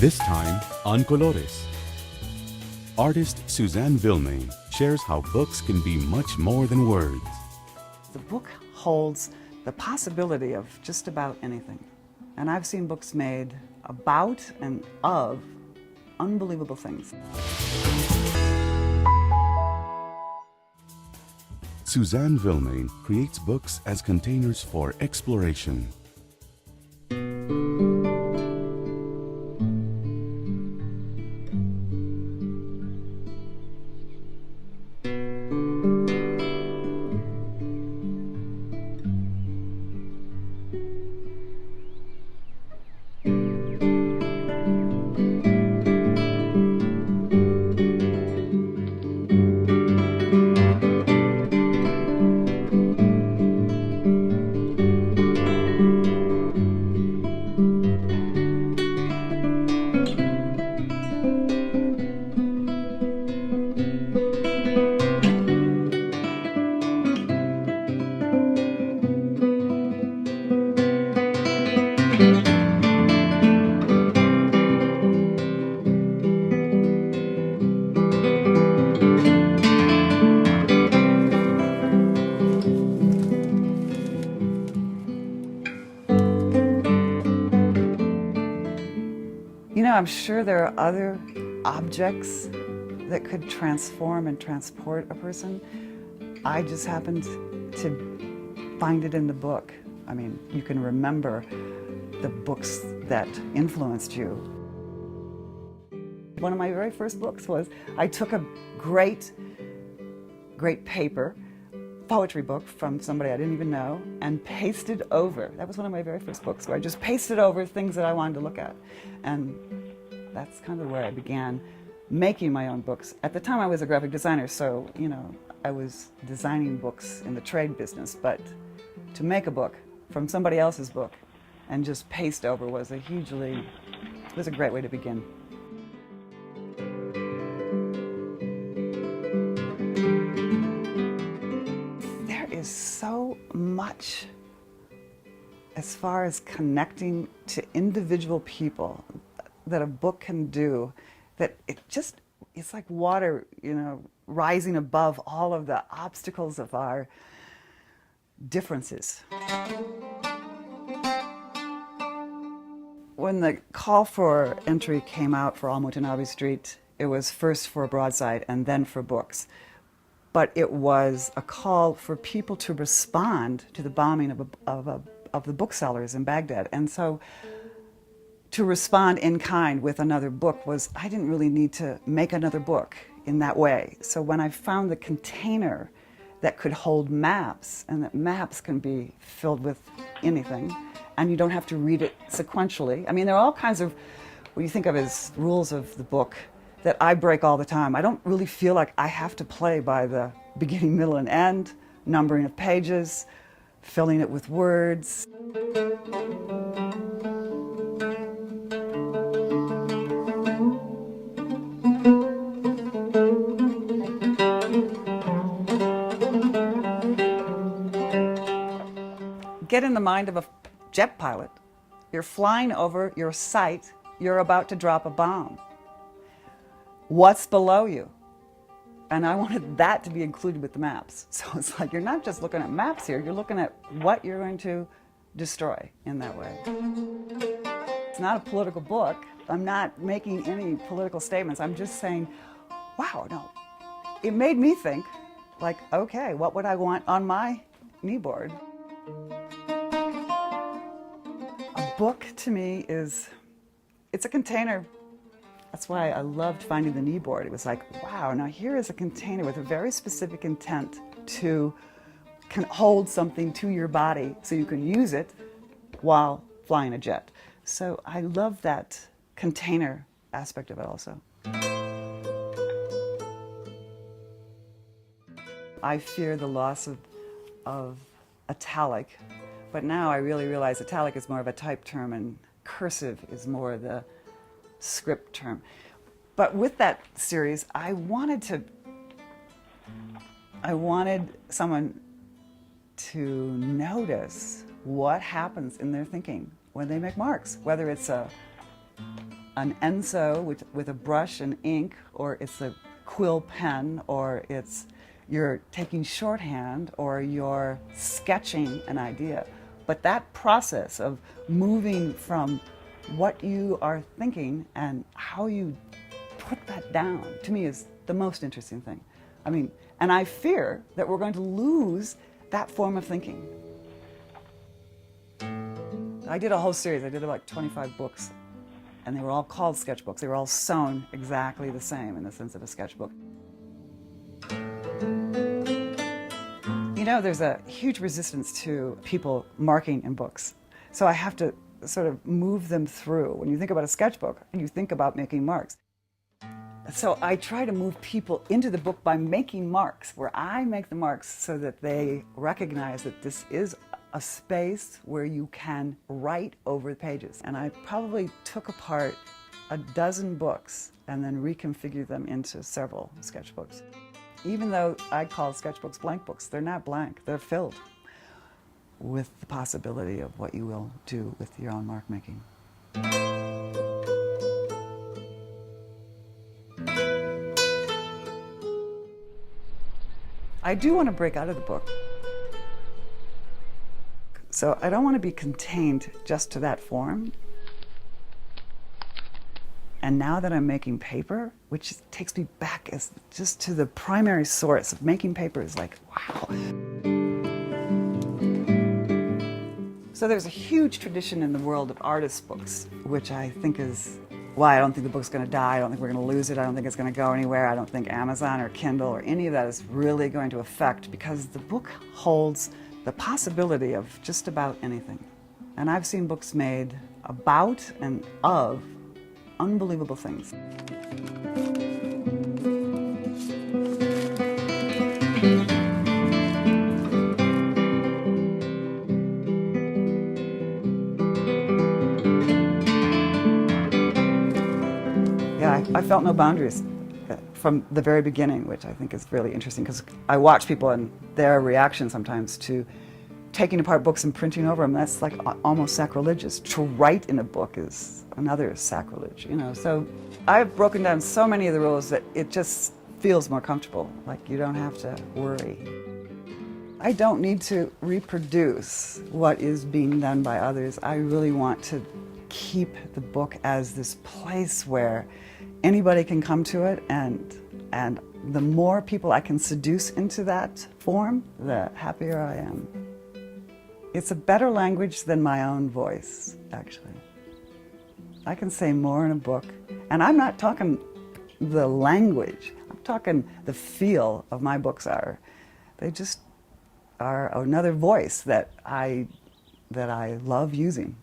This time on Colores. Artist Suzanne Vilmain shares how books can be much more than words. The book holds the possibility of just about anything. And I've seen books made about and of unbelievable things. Suzanne Vilmain creates books as containers for exploration. You know, I'm sure there are other objects that could transform and transport a person. I just happened to find it in the book. I mean, you can remember the books that influenced you. One of my very first books was, I took a great paper, poetry book from somebody I didn't even know, and pasted over. That was one of my very first books, where I just pasted over things that I wanted to look at. And that's kind of where I began making my own books. At the time I was a graphic designer, so, you know, I was designing books in the trade business, but to make a book from somebody else's book and just paste over was a great way to begin. There is so much as far as connecting to individual people that a book can do, that it's like water, you know, rising above all of the obstacles of our differences. When the call for entry came out for All Watanabe Street, it was first for a broadside and then for books. But it was a call for people to respond to the bombing of the booksellers in Baghdad. And so to respond in kind with another book was, I didn't really need to make another book in that way. So when I found the container that could hold maps, and that maps can be filled with anything, and you don't have to read it sequentially. I mean, there are all kinds of, what you think of as rules of the book that I break all the time. I don't really feel like I have to play by the beginning, middle, and end, numbering of pages, filling it with words. Get in the mind of a jet pilot. You're flying over your site, you're about to drop a bomb. What's below you? And I wanted that to be included with the maps. So it's like, you're not just looking at maps here, you're looking at what you're going to destroy in that way. It's not a political book. I'm not making any political statements. I'm just saying, wow, no. It made me think, like, okay, what would I want on my kneeboard? A book to me it's a container. That's why I loved finding the kneeboard. It was like, wow, now here is a container with a very specific intent to hold something to your body so you can use it while flying a jet. So I love that container aspect of it also. I fear the loss of italic, but now I really realize italic is more of a type term and cursive is more the script term. But with that series, I wanted someone to notice what happens in their thinking when they make marks, whether it's a an enso with a brush and ink, or it's a quill pen, or it's you're taking shorthand, or you're sketching an idea. But that process of moving from what you are thinking and how you put that down, to me, is the most interesting thing. I mean, and I fear that we're going to lose that form of thinking. I did a whole series. I did about 25 books, and they were all called sketchbooks. They were all sewn exactly the same in the sense of a sketchbook. You know, there's a huge resistance to people marking in books. So I have to sort of move them through. When you think about a sketchbook, you think about making marks. So I try to move people into the book by making marks, where I make the marks so that they recognize that this is a space where you can write over the pages. And I probably took apart a dozen books and then reconfigured them into several sketchbooks. Even though I call sketchbooks blank books, they're not blank, they're filled with the possibility of what you will do with your own mark making. I do want to break out of the book. So I don't want to be contained just to that form. And now that I'm making paper, which takes me back as just to the primary source of making paper, is like, wow. So there's a huge tradition in the world of artist books, which I think is why I don't think the book's going to die. I don't think we're going to lose it. I don't think it's going to go anywhere. I don't think Amazon or Kindle or any of that is really going to affect, because the book holds the possibility of just about anything. And I've seen books made about and of unbelievable things. Yeah, I felt no boundaries from the very beginning, which I think is really interesting, because I watch people and their reaction sometimes to taking apart books and printing over them. That's like almost sacrilegious. To write in a book is another sacrilege, you know. So I've broken down so many of the rules that it just feels more comfortable, like you don't have to worry. I don't need to reproduce what is being done by others. I really want to keep the book as this place where anybody can come to it, and the more people I can seduce into that form, the happier I am. It's a better language than my own voice, actually. I can say more in a book, and I'm not talking the language, I'm talking the feel of my books are. They just are another voice that I love using.